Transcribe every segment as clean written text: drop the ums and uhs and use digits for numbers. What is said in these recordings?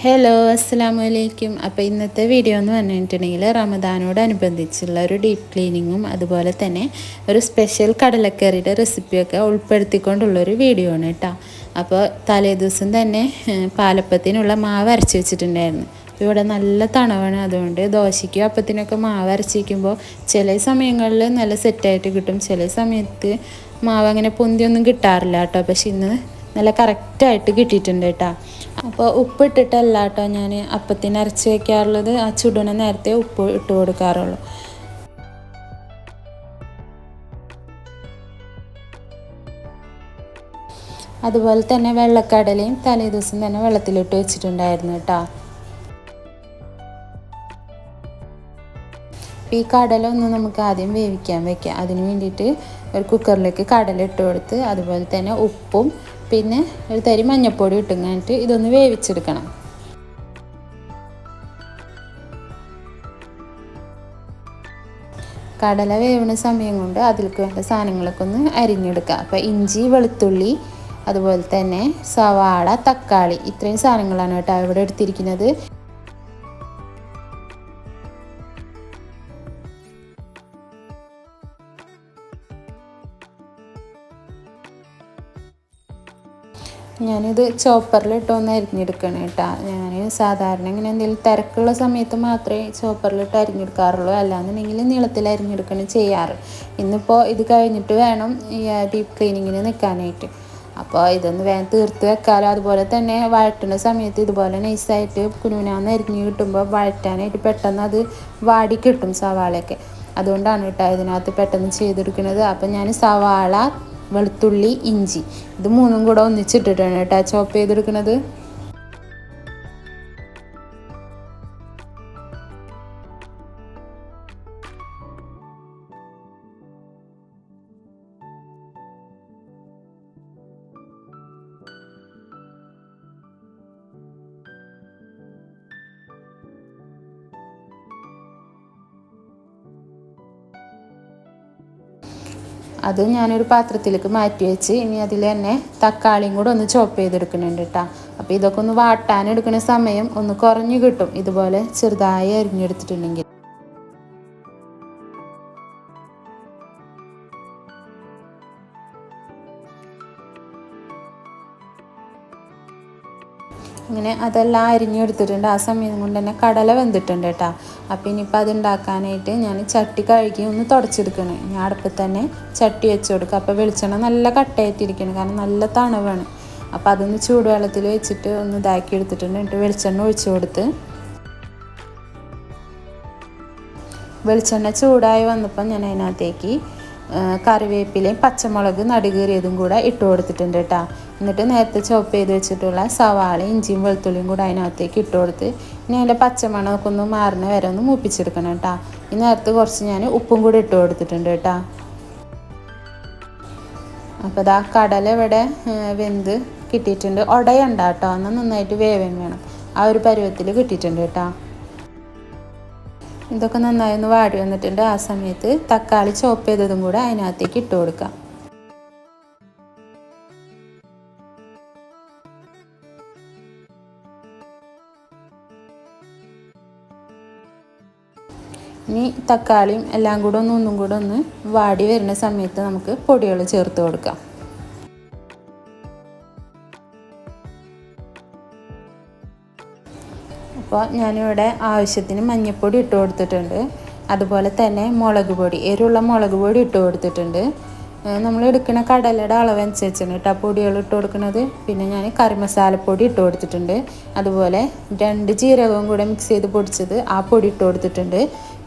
Hello അസ്സലാമലൈക്കും. അപ്പോൾ ഇന്നത്തെ വീഡിയോ എന്ന് പറഞ്ഞിട്ടുണ്ടെങ്കിൽ റമദാനോടനുബന്ധിച്ചുള്ള ഒരു ഡീപ്പ് ക്ലീനിങ്ങും അതുപോലെ തന്നെ ഒരു സ്പെഷ്യൽ കടലക്കറിയുടെ റെസിപ്പിയൊക്കെ ഉൾപ്പെടുത്തിക്കൊണ്ടുള്ളൊരു വീഡിയോ ആണ് കേട്ടോ. അപ്പോൾ തലേദിവസം തന്നെ പാലപ്പത്തിനുള്ള മാവ് അരച്ച് വെച്ചിട്ടുണ്ടായിരുന്നു. അപ്പോൾ ഇവിടെ നല്ല തണവാണ്, അതുകൊണ്ട് ദോശയ്ക്കും അപ്പത്തിനൊക്കെ മാവ് അരച്ച് വയ്ക്കുമ്പോൾ ചില സമയങ്ങളിൽ നല്ല സെറ്റായിട്ട് കിട്ടും, ചില സമയത്ത് മാവ് അങ്ങനെ പൊന്തിയൊന്നും കിട്ടാറില്ല കേട്ടോ. പക്ഷെ ഇന്ന് നല്ല കറക്റ്റായിട്ട് കിട്ടിയിട്ടുണ്ട് കേട്ടോ. അപ്പോൾ ഉപ്പിട്ടിട്ടല്ല കേട്ടോ ഞാൻ അപ്പത്തിന് അരച്ച് വയ്ക്കാറുള്ളത്, ആ ചുടണ നേരത്തെ ഉപ്പ് ഇട്ട് കൊടുക്കാറുള്ളൂ. അതുപോലെ തന്നെ വെള്ളക്കടലയും തലേ ദിവസം തന്നെ വെള്ളത്തിലിട്ട് വെച്ചിട്ടുണ്ടായിരുന്നു കേട്ടോ. ഈ കടല ഒന്ന് നമുക്ക് ആദ്യം വേവിക്കാൻ വെക്കാം. അതിന് വേണ്ടിയിട്ട് ഒരു കുക്കറിലേക്ക് കടല ഇട്ട് കൊടുത്ത് അതുപോലെ തന്നെ ഉപ്പും പിന്നെ ഒരു തരി മഞ്ഞൾപ്പൊടി ഇട്ടുങ്ങാനിട്ട് ഇതൊന്ന് വേവിച്ചെടുക്കണം. കടല വേവുന്ന സമയം കൊണ്ട് അതിലേക്ക് വേണ്ട സാധനങ്ങളൊക്കെ ഒന്ന് അരിഞ്ഞെടുക്കുക. അപ്പോൾ ഇഞ്ചി, വെളുത്തുള്ളി, അതുപോലെ തന്നെ സവാള, തക്കാളി, ഇത്രയും സാധനങ്ങളാണ് കേട്ടോ ഇവിടെ എടുത്തിരിക്കുന്നത്. ഞാനിത് ചോപ്പറിലിട്ടൊന്ന് അരിഞ്ഞെടുക്കണം കേട്ടോ. ഞാൻ സാധാരണ ഇങ്ങനെ എന്തെങ്കിലും തിരക്കുള്ള സമയത്ത് മാത്രമേ ചോപ്പറിലിട്ട് അരിഞ്ഞെടുക്കാറുള്ളൂ, അല്ലാന്നുണ്ടെങ്കിൽ നീളത്തിൽ അരിഞ്ഞെടുക്കണം ചെയ്യാറ്. ഇന്നിപ്പോൾ ഇത് കഴിഞ്ഞിട്ട് വേണം ഈ ഡീപ്പ് ക്ലീനിങ്ങിന് നിൽക്കാനായിട്ട്. അപ്പോൾ ഇതൊന്ന് വേഗം തീർത്ത് വെക്കാലോ. അതുപോലെ തന്നെ വഴറ്റുന്ന സമയത്ത് ഇതുപോലെ നൈസായിട്ട് കുനുകുനാന്ന് അരിഞ്ഞ് കിട്ടുമ്പോൾ വഴറ്റാനായിട്ട് പെട്ടെന്ന് അത് വാടി കിട്ടും സവാളയൊക്കെ. അതുകൊണ്ടാണ് കേട്ടോ ഇതിനകത്ത് പെട്ടെന്ന് ചെയ്തെടുക്കുന്നത്. അപ്പം ഞാൻ സവാള, വെളുത്തുള്ളി, ഇഞ്ചി ഇത് മൂന്നും കൂടെ ഒന്നിച്ചിട്ടിട്ടാണ് കേട്ടോ ചോപ്പ് ചെയ്തെടുക്കുന്നത്. അത് ഞാനൊരു പാത്രത്തിലേക്ക് മാറ്റി വെച്ച് ഇനി അതിൽ തന്നെ തക്കാളിയും കൂടെ ഒന്ന് ചോപ്പ് ചെയ്തെടുക്കുന്നുണ്ട് കേട്ടോ. അപ്പോൾ ഇതൊക്കെ ഒന്ന് വാട്ടാനെടുക്കുന്ന സമയം ഒന്ന് കുറഞ്ഞു കിട്ടും ഇതുപോലെ ചെറുതായി അരിഞ്ഞെടുത്തിട്ടുണ്ടെങ്കിൽ. അങ്ങനെ അതെല്ലാം അരിഞ്ഞെടുത്തിട്ടുണ്ട്. ആ സമയം കൊണ്ട് തന്നെ കടല വെന്തിട്ടുണ്ട് കേട്ടോ. അപ്പോൾ ഇനിയിപ്പോൾ അത് ഉണ്ടാക്കാനായിട്ട് ഞാൻ ചട്ടി കഴുകി ഒന്ന് തുടച്ചെടുക്കണം. ഞാൻ അടുപ്പിൽ തന്നെ ചട്ടി വെച്ച് കൊടുക്കുക. അപ്പോൾ വെളിച്ചെണ്ണ നല്ല കട്ടയായിട്ടിരിക്കണം, കാരണം നല്ല തണവാണ്. അപ്പോൾ അതൊന്ന് ചൂടുവെള്ളത്തിൽ വെച്ചിട്ട് ഒന്ന് ഇതാക്കി എടുത്തിട്ടുണ്ട്. എന്നിട്ട് വെളിച്ചെണ്ണ ഒഴിച്ചു കൊടുത്ത് വെളിച്ചെണ്ണ ചൂടായി വന്നപ്പോൾ ഞാൻ അതിനകത്തേക്ക് കറിവേപ്പിലയും പച്ചമുളക് നടുകീറിയതും കൂടെ ഇട്ട് കൊടുത്തിട്ടുണ്ട് കേട്ടോ. എന്നിട്ട് നേരത്തെ ചോപ്പ് ചെയ്ത് വെച്ചിട്ടുള്ള സവാള, ഇഞ്ചിയും വെളുത്തുള്ളിയും കൂടെ അതിനകത്തേക്ക് ഇട്ട് കൊടുത്ത് ഇനി അതിൻ്റെ പച്ചമണമൊക്കെ ഒന്ന് മാറുന്ന വരെ ഒന്ന് മൂപ്പിച്ചെടുക്കണം കേട്ടോ. ഈ നേരത്തെ കുറച്ച് ഞാൻ ഉപ്പും കൂടി ഇട്ട് കൊടുത്തിട്ടുണ്ട് കേട്ടോ. അപ്പോൾ ഇതാ കടല ഇവിടെ വെന്ത് കിട്ടിയിട്ടുണ്ട്. ഉടയണ്ട കേട്ടോ, എന്നാൽ നന്നായിട്ട് വേവാൻ വേണം. ആ ഒരു പരുവത്തിൽ കിട്ടിയിട്ടുണ്ട് കേട്ടോ. ഇതൊക്കെ നന്നായി ഒന്ന് വാടി വന്നിട്ടുണ്ട്. ആ സമയത്ത് തക്കാളി ചോപ്പ് ചെയ്തതും കൂടെ അതിനകത്തേക്ക് ഇട്ട് കൊടുക്കാം. ഇനി തക്കാളിയും എല്ലാം കൂടെ ഒന്നും കൂടെ ഒന്ന് വാടി വരുന്ന സമയത്ത് നമുക്ക് പൊടികൾ ചേർത്ത് കൊടുക്കാം. അപ്പോൾ ഞാനിവിടെ ആവശ്യത്തിന് മഞ്ഞൾപ്പൊടി ഇട്ട് കൊടുത്തിട്ടുണ്ട്. അതുപോലെ തന്നെ മുളക് പൊടി, എരിവുള്ള മുളക് പൊടി ഇട്ട് കൊടുത്തിട്ടുണ്ട്. നമ്മൾ എടുക്കുന്ന കടലയുടെ അളവനുസരിച്ചാണ് കേട്ടോ പൊടികൾ ഇട്ട് കൊടുക്കുന്നത്. പിന്നെ ഞാൻ കറി മസാലപ്പൊടി ഇട്ട് കൊടുത്തിട്ടുണ്ട്. അതുപോലെ 2 ജീരകവും കൂടെ മിക്സ് ചെയ്ത് പൊടിച്ചത് ആ പൊടി ഇട്ട് കൊടുത്തിട്ടുണ്ട്.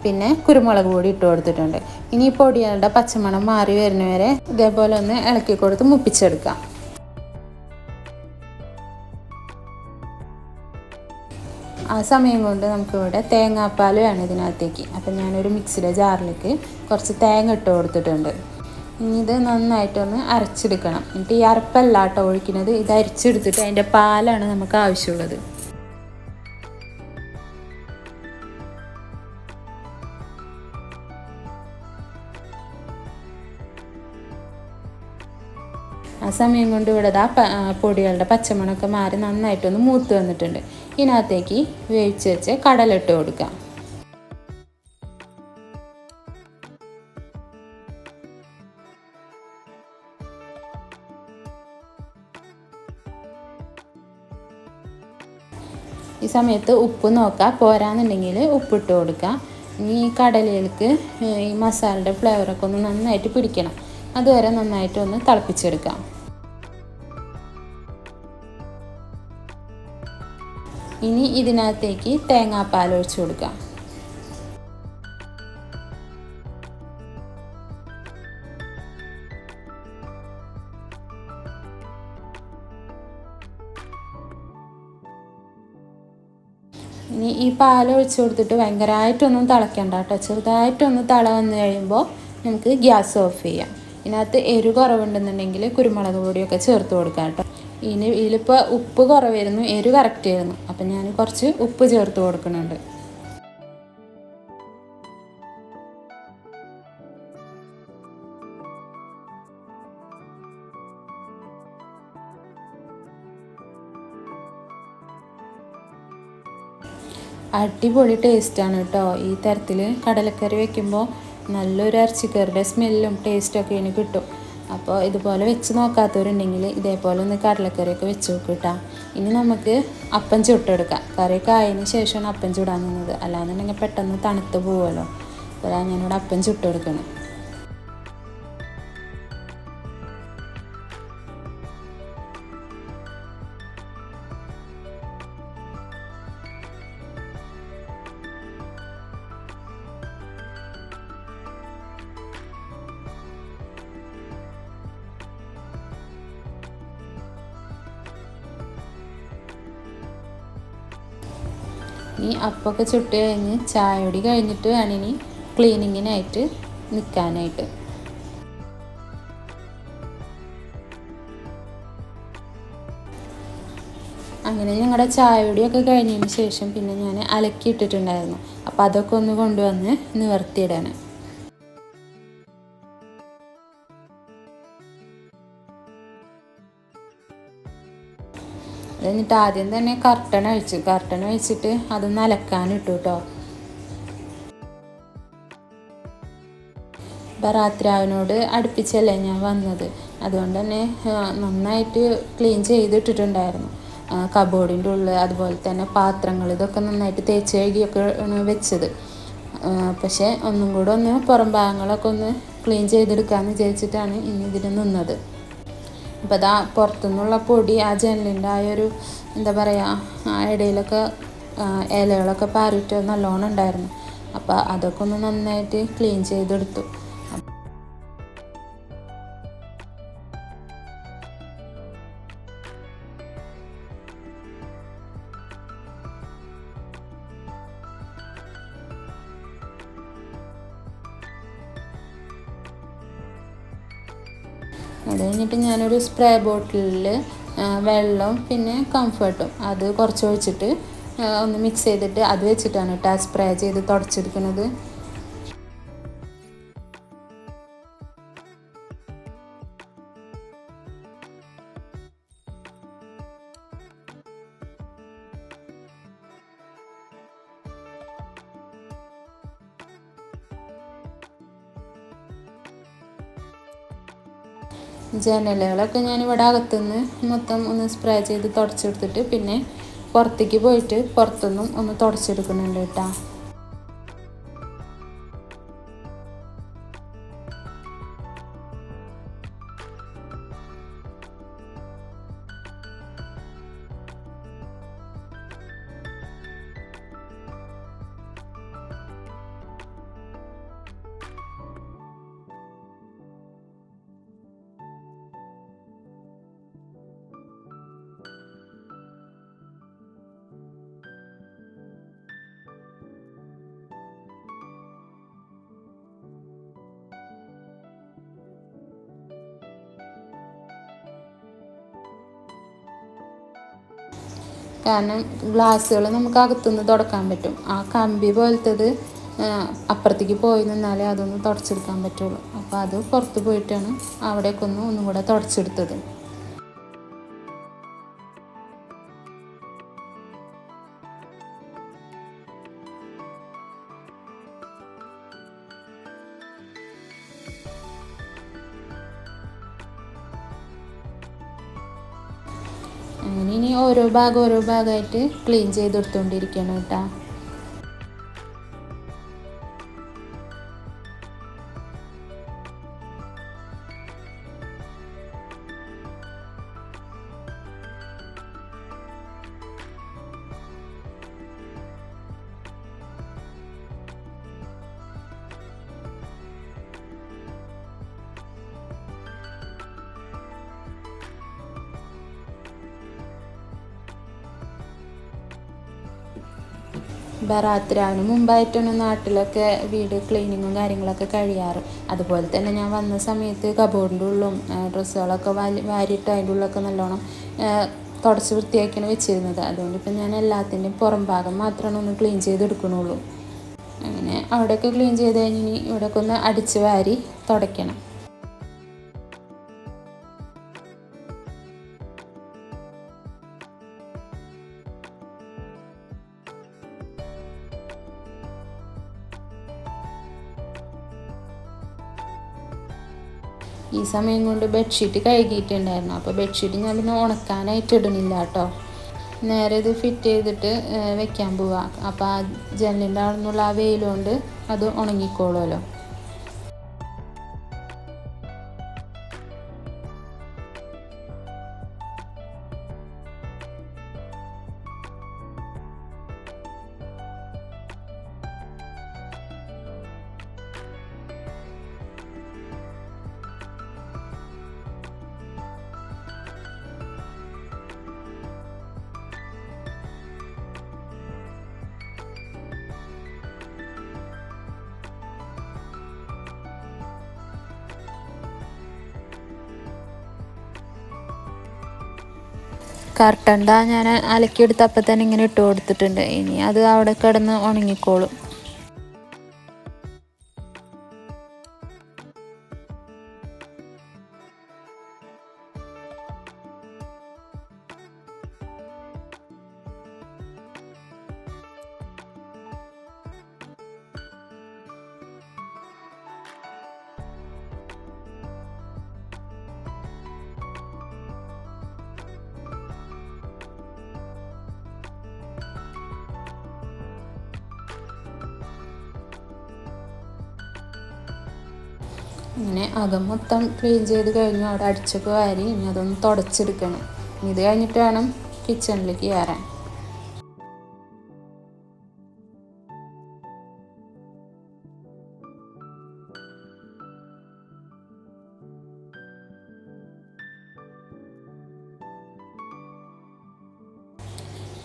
പിന്നെ കുരുമുളക് പൊടി ഇട്ട് കൊടുത്തിട്ടുണ്ട്. ഇനി ഈ പൊടികളുടെ പച്ചമണം മാറി വരുന്നവരെ ഇതേപോലെ ഒന്ന് ഇളക്കി കൊടുത്ത് മുപ്പിച്ചെടുക്കാം. ആ സമയം കൊണ്ട് നമുക്കിവിടെ തേങ്ങാപ്പാൽ വേണം ഇതിനകത്തേക്ക്. അപ്പം ഞാനൊരു മിക്സിയുടെ ജാറിലേക്ക് കുറച്ച് തേങ്ങ ഇട്ട് കൊടുത്തിട്ടുണ്ട്. ഇനി ഇത് നന്നായിട്ടൊന്ന് അരച്ചെടുക്കണം. എന്നിട്ട് ഈ അരപ്പല്ല കേട്ടോ ഒഴിക്കുന്നത്, ഇത് അരിച്ചെടുത്തിട്ട് അതിൻ്റെ പാലാണ് നമുക്ക് ആവശ്യമുള്ളത്. ആ സമയം കൊണ്ട് ഇവിടെ പൊടികളുടെ പച്ചമണമൊക്കെ മാറി നന്നായിട്ടൊന്ന് മൂത്ത് വന്നിട്ടുണ്ട്. ഇതിനകത്തേക്ക് വേവിച്ച് വെച്ച് കടല ഇട്ട് കൊടുക്കാം. ഈ സമയത്ത് ഉപ്പ് നോക്കുക, പോരാന്നുണ്ടെങ്കിൽ ഉപ്പിട്ട് കൊടുക്കുക. ഇനി ഈ കടലയിലേക്ക് ഈ മസാലയുടെ ഫ്ലേവറൊക്കെ ഒന്ന് നന്നായിട്ട് പിടിക്കണം. അതുവരെ നന്നായിട്ട് ഒന്ന് തിളപ്പിച്ചെടുക്കാം. ഇനി ഇതിനകത്തേക്ക് തേങ്ങാപ്പാൽ ഒഴിച്ച് കൊടുക്കാം. ഇനി ഈ പാൽ ഒഴിച്ച് കൊടുത്തിട്ട് ഭയങ്കരമായിട്ടൊന്നും തിളയ്ക്കണ്ട കേട്ടോ. ചെറുതായിട്ടൊന്ന് തിള വന്ന് കഴിയുമ്പോൾ നമുക്ക് ഗ്യാസ് ഓഫ് ചെയ്യാം. ഇതിനകത്ത് എരിവ് കുറവുണ്ടെന്നുണ്ടെങ്കിൽ കുരുമുളക് പൊടിയൊക്കെ ചേർത്ത് കൊടുക്കാം കേട്ടോ. ഇതിലിപ്പോൾ ഉപ്പ് കുറവായിരുന്നു, എരിവ് കറക്റ്റ് ആയിരുന്നു. അപ്പം ഞാൻ കുറച്ച് ഉപ്പ് ചേർത്ത് കൊടുക്കുന്നുണ്ട്. അടിപൊളി ടേസ്റ്റാണ് കേട്ടോ. ഈ തരത്തിൽ കടലക്കറി വെക്കുമ്പോൾ നല്ലൊരു ഇറച്ചിക്കറിയുടെ സ്മെല്ലും ടേസ്റ്റൊക്കെ ഇതിന് കിട്ടും. അപ്പോൾ ഇതുപോലെ വെച്ച് നോക്കാത്തവരുണ്ടെങ്കിൽ ഇതേപോലെ ഒന്ന് കടലക്കറിയൊക്കെ വെച്ച് നോക്കുക കേട്ടോ. ഇനി നമുക്ക് അപ്പം ചുട്ടെടുക്കാം. കറിയൊക്കെ ആയതിന് ശേഷമാണ് അപ്പം ചുടാൻ നിന്നത്, അല്ലാന്നുണ്ടെങ്കിൽ പെട്ടെന്ന് തണുത്ത് പോകുമല്ലോ. അപ്പോൾ ഞാനിവിടെ അപ്പം ചുട്ടെടുക്കണം. ഈ അപ്പമൊക്കെ ചുട്ട് കഴിഞ്ഞ് ചായ കുടി കഴിഞ്ഞിട്ട് വേണം ഇനി ക്ലീനിങ്ങിനായിട്ട് നിൽക്കാനായിട്ട്. അങ്ങനെ ഞങ്ങളുടെ ചായ കുടിയൊക്കെ കഴിഞ്ഞതിന് ശേഷം പിന്നെ ഞാൻ അലക്കിയിട്ടിട്ടുണ്ടായിരുന്നു. അപ്പോൾ അതൊക്കെ ഒന്ന് കൊണ്ടുവന്ന് നിവർത്തിയിടാണ്. എന്നിട്ട് ആദ്യം തന്നെ കർട്ടൻ അഴിച്ചിട്ട് അതൊന്ന് അലക്കാനിട്ടു കേട്ടോ. ഇപ്പം രാത്രിയാവിനോട് അടുപ്പിച്ചല്ലേ ഞാൻ വന്നത്, അതുകൊണ്ട് തന്നെ നന്നായിട്ട് ക്ലീൻ ചെയ്തിട്ടിട്ടുണ്ടായിരുന്നു. കബോർഡിൻ്റെ ഉള്ളിൽ, അതുപോലെ തന്നെ പാത്രങ്ങൾ, ഇതൊക്കെ നന്നായിട്ട് തേച്ച് കഴുകിയൊക്കെ വെച്ചത്. പക്ഷേ ഒന്നും കൂടെ ഒന്ന് പുറം ഭാഗങ്ങളൊക്കെ ഒന്ന് ക്ലീൻ ചെയ്തെടുക്കാമെന്ന് വിചാരിച്ചിട്ടാണ് ഇനി ഇതിന് നിന്നത്. അപ്പോൾ അതാ പുറത്തുനിന്നുള്ള പൊടി ആ ജനലിൻ്റെ ആ ഒരു എന്താ പറയുക, ആ ഇടയിലൊക്കെ ഇലകളൊക്കെ പാറിയിട്ട് നല്ലോണം ഉണ്ടായിരുന്നു. അപ്പോൾ അതൊക്കെ ഒന്ന് നന്നായിട്ട് ക്ലീൻ ചെയ്തെടുത്തു. അത് കഴിഞ്ഞിട്ട് ഞാനൊരു സ്പ്രേ ബോട്ടിലിൽ വെള്ളവും പിന്നെ കംഫർട്ടും അത് കുറച്ച് ഒഴിച്ചിട്ട് ഒന്ന് മിക്സ് ചെയ്തിട്ട് അത് വെച്ചിട്ടാണ് കേട്ടോ സ്പ്രേ ചെയ്ത് തുടച്ചെടുക്കുന്നത്. ജനലുകളൊക്കെ ഞാനിവിടെ അകത്തുനിന്ന് മൊത്തം ഒന്ന് സ്പ്രേ ചെയ്ത് തുടച്ചെടുത്തിട്ട് പിന്നെ പുറത്തേക്ക് പോയിട്ട് പുറത്തുനിന്നും ഒന്ന് തുടച്ചെടുക്കുന്നുണ്ട് കേട്ടോ. കാരണം ഗ്ലാസ്സുകൾ നമുക്ക് അകത്തുനിന്ന് തുടക്കാൻ പറ്റും. ആ കമ്പി പോലത്തത് അപ്പുറത്തേക്ക് പോയി നിന്നാലേ അതൊന്ന് തുടച്ചെടുക്കാൻ പറ്റുള്ളൂ. അപ്പോൾ അത് പുറത്ത് പോയിട്ടാണ് അവിടേക്ക് ഒന്നും കൂടെ തുടച്ചെടുത്തത്. അങ്ങനെ ഇനി ഓരോ ഭാഗമായിട്ട് ക്ലീൻ ചെയ്തെടുത്തുകൊണ്ടിരിക്കണം കേട്ടോ. ബറാത്തിരാവിന് മുമ്പായിട്ടാണ് നാട്ടിലൊക്കെ വീട് ക്ലീനിങ്ങും കാര്യങ്ങളൊക്കെ കഴിയാറ്. അതുപോലെ തന്നെ ഞാൻ വന്ന സമയത്ത് കബോർഡിൻ്റെ ഉള്ളും ഡ്രസ്സുകളൊക്കെ വാരിയിട്ട് അതിൻ്റെ ഉള്ളൊക്കെ നല്ലോണം തുടച്ച് വൃത്തിയാക്കിയാണ് വെച്ചിരുന്നത്. അതുകൊണ്ട് ഇപ്പം ഞാൻ എല്ലാത്തിൻ്റെയും പുറം ഭാഗം മാത്രമാണ് ഒന്ന് ക്ലീൻ ചെയ്തെടുക്കണുള്ളൂ. അങ്ങനെ അവിടെയൊക്കെ ക്ലീൻ ചെയ്ത് കഴിഞ്ഞ് ഇവിടെയൊക്കെ ഒന്ന് അടിച്ച് വാരി തുടയ്ക്കണം. ഈ സമയം കൊണ്ട് ബെഡ്ഷീറ്റ് കഴുകിയിട്ടുണ്ടായിരുന്നു. അപ്പോൾ ബെഡ്ഷീറ്റ് ഞാൻ പിന്നെ ഉണക്കാനായിട്ട് ഇടുന്നില്ല കേട്ടോ. നേരെ ഇത് ഫിറ്റ് ചെയ്തിട്ട് വെക്കാൻ പോവാം. അപ്പോൾ ആ ജനലിൻ്റെ അവിടെ നിന്നുള്ള ആ വെയിലുകൊണ്ട് അത് ഉണങ്ങിക്കോളുമല്ലോ. കർട്ടൻ ഞാൻ അലക്കിയെടുത്ത് അപ്പം തന്നെ ഇങ്ങനെ ഇട്ട് കൊടുത്തിട്ടുണ്ട്. ഇനി അത് അവിടെ കിടന്ന് ഉണങ്ങിക്കോളും. അങ്ങനെ അകം മൊത്തം ക്ലീൻ ചെയ്ത് കഴിഞ്ഞു. അവിടെ അടിച്ചൊക്കെ വാരി ഇനി അതൊന്ന് തുടച്ചെടുക്കണം. ഇത് കഴിഞ്ഞിട്ട് വേണം കിച്ചണിലേക്ക് കയറാൻ.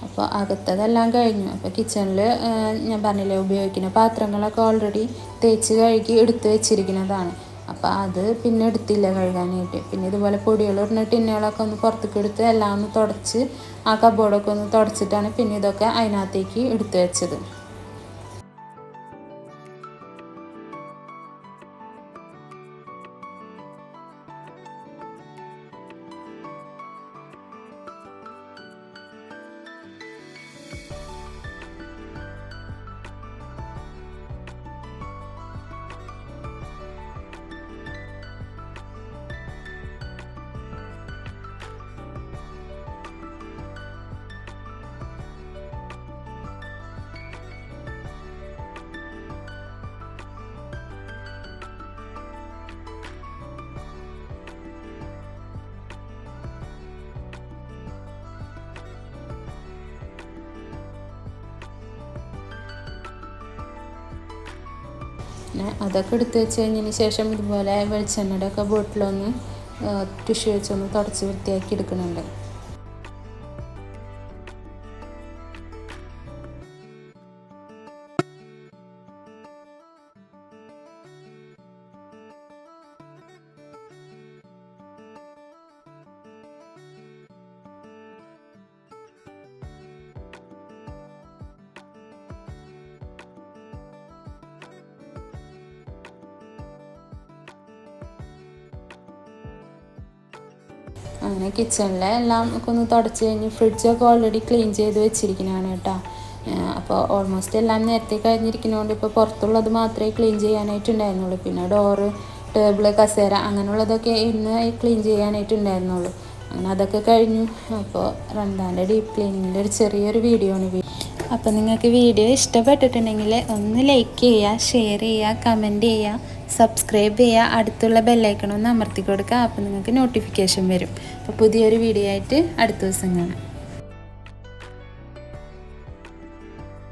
അപ്പോൾ അകത്തതെല്ലാം കഴിഞ്ഞു. അപ്പോൾ കിച്ചണിൽ ഞാൻ പറഞ്ഞില്ലേ, ഉപയോഗിക്കുന്ന പാത്രങ്ങളൊക്കെ ഓൾറെഡി തേച്ച് കഴുകി എടുത്ത് വെച്ചിരിക്കുന്നതാണ്. അപ്പോൾ അത് പിന്നെ എടുത്തില്ല കഴുകാനായിട്ട്. പിന്നെ ഇതുപോലെ പൊടികളിടുന്ന ടിന്നുകളൊക്കെ ഒന്ന് പുറത്തേക്ക് എടുത്ത് എല്ലാം ഒന്ന് തുടച്ച് ആ കബോർഡൊക്കെ ഒന്ന് തുടച്ചിട്ടാണ് പിന്നെ ഇതൊക്കെ അതിനകത്തേക്ക് എടുത്ത് വെച്ചത്. പിന്നെ അതൊക്കെ എടുത്ത് വെച്ച് കഴിഞ്ഞതിന് ശേഷം ഇതുപോലെ വെളിച്ചെണ്ണയുടെ ഒക്കെ ബോട്ടിലൊന്ന് ടിഷ്യൂ വെച്ചൊന്ന് തുടച്ച് വൃത്തിയാക്കി എടുക്കുന്നുണ്ട്. അങ്ങനെ കിച്ചണിലെ എല്ലാം ഒക്കെ ഒന്ന് തുടച്ച് കഴിഞ്ഞ് ഫ്രിഡ്ജൊക്കെ ഓൾറെഡി ക്ലീൻ ചെയ്ത് വെച്ചിരിക്കുന്നതാണ് കേട്ടോ. അപ്പോൾ ഓൾമോസ്റ്റ് എല്ലാം നേരത്തെ കഴിഞ്ഞിരിക്കുന്നതുകൊണ്ട് ഇപ്പോൾ പുറത്തുള്ളത് മാത്രമേ ക്ലീൻ ചെയ്യാനായിട്ടുണ്ടായിരുന്നുള്ളൂ. പിന്നെ ഡോറ്, ടേബിള്, കസേര അങ്ങനെയുള്ളതൊക്കെ ഇന്ന് ക്ലീൻ ചെയ്യാനായിട്ടുണ്ടായിരുന്നുള്ളൂ. അങ്ങനെ അതൊക്കെ കഴിഞ്ഞു. അപ്പോൾ റംദാൻ്റെ ഡീപ്പ് ക്ലീനിങ്ങിൻ്റെ ഒരു ചെറിയൊരു വീഡിയോ ആണ്. അപ്പോൾ നിങ്ങൾക്ക് വീഡിയോ ഇഷ്ടപ്പെട്ടിട്ടുണ്ടെങ്കിൽ ഒന്ന് ലൈക്ക് ചെയ്യുക, ഷെയർ ചെയ്യുക, കമൻറ്റ് ചെയ്യുക, സബ്സ്ക്രൈബ് ചെയ്യുക, അടുത്തുള്ള ബെല്ലൈക്കൺ ഒന്ന് അമർത്തി കൊടുക്കുക. അപ്പോൾ നിങ്ങൾക്ക് നോട്ടിഫിക്കേഷൻ വരും. അപ്പോൾ പുതിയൊരു വീഡിയോ ആയിട്ട് അടുത്ത ദിവസം കാണാം.